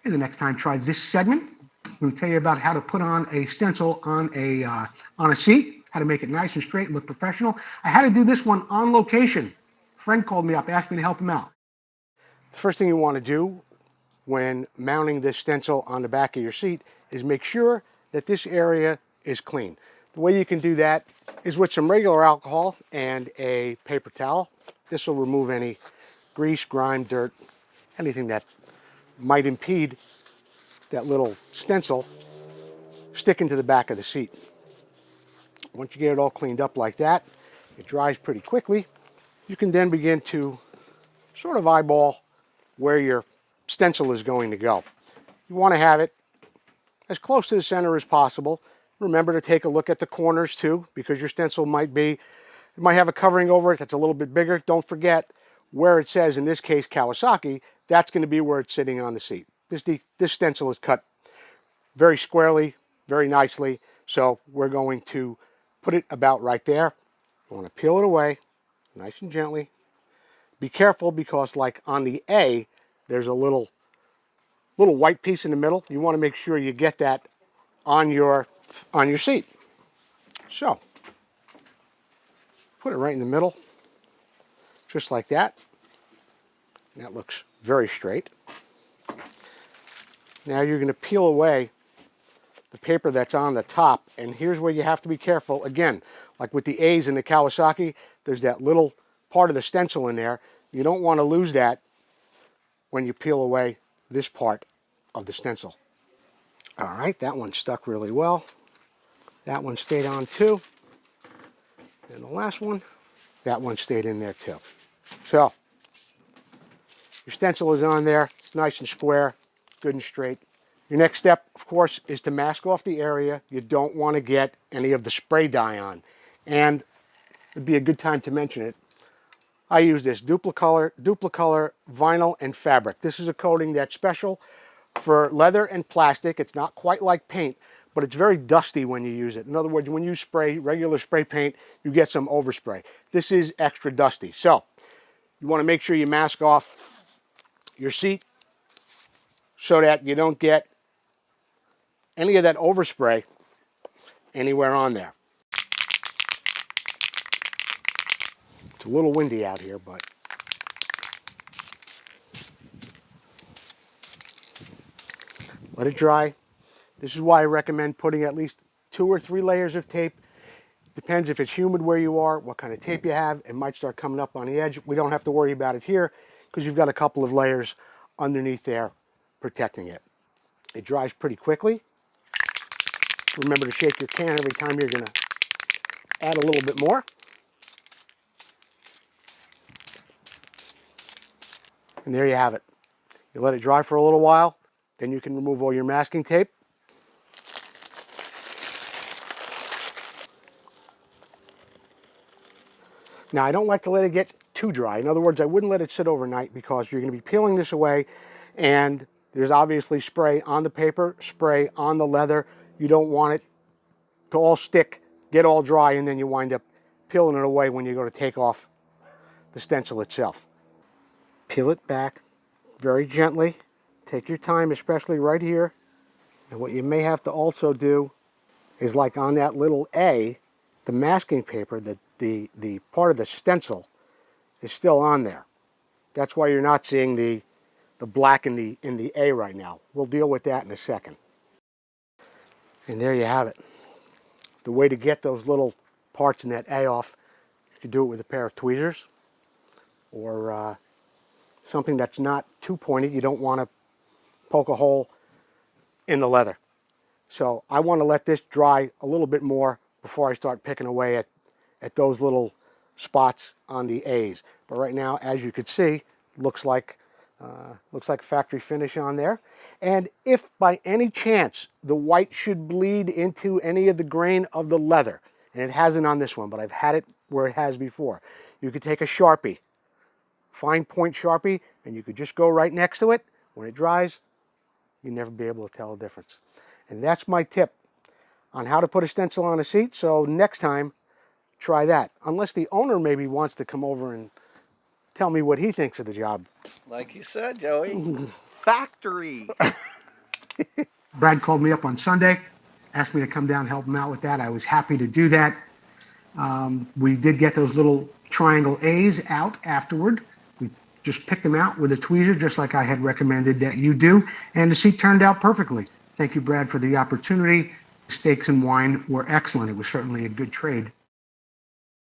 And the next time, try this segment. I'm going to tell you about how to put on a stencil on a seat, how to make it nice and straight, look professional. I had to do this one on location. A friend called me up, asked me to help him out. The first thing you want to do when mounting this stencil on the back of your seat is make sure that this area is clean. The way you can do that is with some regular alcohol and a paper towel. This will remove any grease, grime, dirt, anything that might impede that little stencil sticking to the back of the seat. Once you get it all cleaned up like that, it dries pretty quickly. You can then begin to sort of eyeball where your stencil is going to go. You want to have it as close to the center as possible. Remember to take a look at the corners too, because your stencil might have a covering over it that's a little bit bigger. Don't forget where it says, in this case, Kawasaki, that's going to be where it's sitting on the seat. This stencil is cut very squarely, very nicely, so we're going to put it about right there. You want to peel it away, nice and gently. Be careful because, like on the A, there's a little white piece in the middle. You want to make sure you get that on your seat. So, put it right in the middle, just like that. That looks very straight. Now you're going to peel away the paper that's on the top, and here's where you have to be careful. Again, like with the A's in the Kawasaki, there's that little part of the stencil in there. You don't want to lose that when you peel away this part of the stencil. All right, that one stuck really well. That one stayed on too. And the last one, that one stayed in there too. So, your stencil is on there. It's nice and square, good and straight. Your next step, of course, is to mask off the area. You don't want to get any of the spray dye on. And it'd be a good time to mention it. I use this Duplicolor vinyl and fabric. This is a coating that's special for leather and plastic. It's not quite like paint, but it's very dusty when you use it. In other words, when you spray regular spray paint, you get some overspray. This is extra dusty. So you want to make sure you mask off your seat so that you don't get any of that overspray anywhere on there. It's a little windy out here, but let it dry. This is why I recommend putting at least 2 or 3 layers of tape. Depends if it's humid where you are, what kind of tape you have. It might start coming up on the edge. We don't have to worry about it here because you've got a couple of layers underneath there protecting it. It dries pretty quickly. Remember to shake your can every time you're going to add a little bit more. And there you have it. You let it dry for a little while, then you can remove all your masking tape. Now, I don't like to let it get too dry. In other words, I wouldn't let it sit overnight because you're going to be peeling this away and there's obviously spray on the paper, spray on the leather. You don't want it to all stick, get all dry, and then you wind up peeling it away when you go to take off the stencil itself. Peel it back very gently. Take your time, especially right here. And what you may have to also do is, like on that little A, the masking paper, the part of the stencil is still on there. That's why you're not seeing the black in the A right now. We'll deal with that in a second. And there you have it. The way to get those little parts in that A off, you could do it with a pair of tweezers or something that's not too pointed. You don't want to poke a hole in the leather. So I want to let this dry a little bit more before I start picking away at those little spots on the A's. But right now, as you can see, looks like factory finish on there. And if by any chance the white should bleed into any of the grain of the leather, and it hasn't on this one, but I've had it where it has before, you could take a Sharpie, fine point Sharpie, and you could just go right next to it. When it dries, you'll never be able to tell the difference. And that's my tip on how to put a stencil on a seat. So next time, try that. Unless the owner maybe wants to come over and tell me what he thinks of the job. Like you said, Joey, factory. Brad called me up on Sunday, asked me to come down and help him out with that. I was happy to do that. We did get those little triangle A's out afterward. We just picked them out with a tweezer, just like I had recommended that you do, and the seat turned out perfectly. Thank you, Brad, for the opportunity. Steaks and wine were excellent. It was certainly a good trade.